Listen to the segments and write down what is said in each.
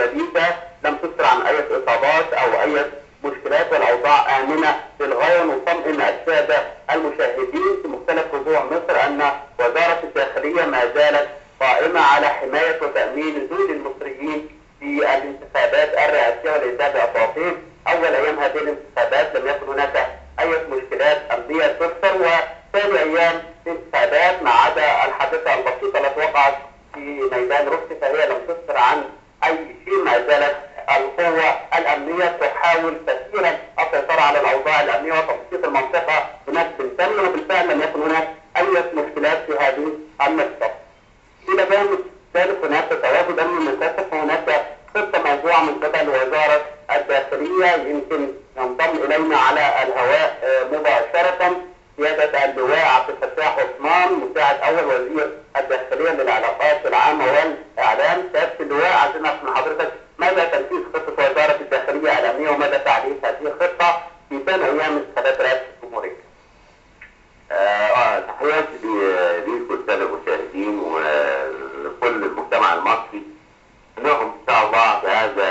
الجديدة لم تسر عن أي إصابات أو أي مشكلات، والأوضاع آمنة للغاية. ونطمئن السادة المشاهدين في مختلف ربوع مصر أن وزارة الداخلية ما زالت قائمة على حماية وتأمين نزول المصريين في الانتخابات الرئاسية والإنتاج الأساطير. أول أيام هذه الانتخابات لم يكن هناك أي مشكلات أمنية تذكر، وثاني أيام الانتخابات ما عدا الحادثة البسيطة التي وقعت في ميدان رشدي فهي لم تسفر عن أي شيء. ما زالت القوة الأمنية تحاول كثيرا السيطرة على الأوضاع الأمنية وتبسيط المنطقة بنسب تام، وبالفعل لم يكن هناك أي مشكلات في هذه النقطة. إلى جانب ذلك هناك تواجد أمني مكثف، وهناك خطة موضوعة من قبل وزارة الداخلية. يمكن ينضم إلينا على الهواء مباشرة سيادة اللواء عبد الفتاح عثمان مساعد أول وزير الداخلية للعلاقات العامة والإعلام. سيادة اللواء، عايزين نعرف من حضرتك ماذا تنفيذ خطة وزارة الداخلية الأمنية ومدى تعريف هذه الخطة في ثاني أيام انتخابات رئاسة الجمهورية؟ تحياتي ليكم السادة المشاهدين ولكل المجتمع المصري. انهم ان شاء الله بهذا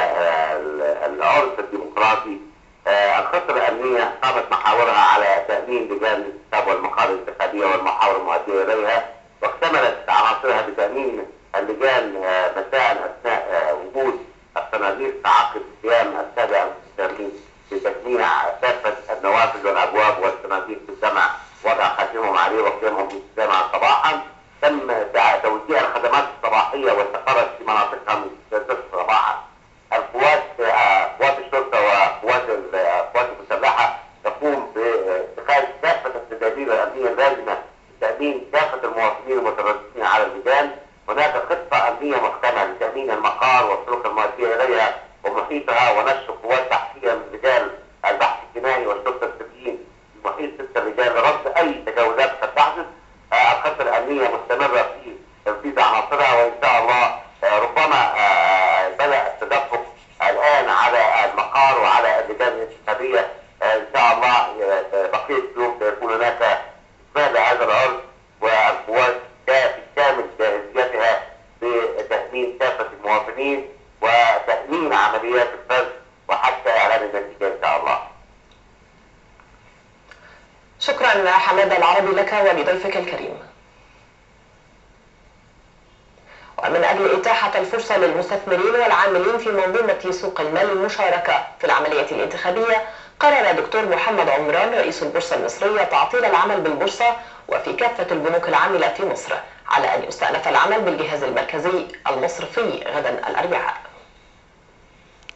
العرس الديمقراطي الخطه الامنيه قامت محاورها على تامين لجان الانتخاب والمقار الانتخابيه والمحاور المؤديه اليها، واكتملت عناصرها بتامين اللجان مساء اثناء وجود الصناديق تعقب قيام الساده المستشارين بتجميع كافه النوافذ والابواب والصناديق بالجمع وضع خاتمهم عليه وقيامهم بالاستماع صباحا. تم توزيع الخدمات الصباحيه واستقرت في مناطقها من 6 صباحا. قوات الشرطه وقوات القوات المسلحه تقوم باتخاذ كافه التدابير الامنيه اللازمه لتامين كافه المواطنين المترددين على اللجان. هناك خطه امنيه محكمه لتامين المقار والطرق المؤديه اليها ومحيطها، ونشر قوات تحتيه من رجال البحث الجنائي والشرطه السريين في محيط 6 رجال لرصد اي تجاوزات قد تحدث. الخطه الامنيه مستمره في تنفيذ عناصرها، وان شاء الله ربما بدا التدفق الان على المقار وعلى اللجان الانتخابيه. ان شاء الله بقيه اليوم سيكون هناك استقبال لهذا العرس، والقوات في كامل جاهزيتها لتامين كافه المواطنين وتامين عمليات الفرز وحتى اعلان النتيجه ان شاء الله. شكرا حماده العربي لك ولضيفك الكريم. ومن أجل إتاحة الفرصة للمستثمرين والعاملين في منظومة سوق المال المشاركة في العملية الانتخابية، قرر دكتور محمد عمران رئيس البورصة المصرية تعطيل العمل بالبورصة وفي كافة البنوك العاملة في مصر، على أن يستأنف العمل بالجهاز المركزي المصرفي غدا الأربعاء.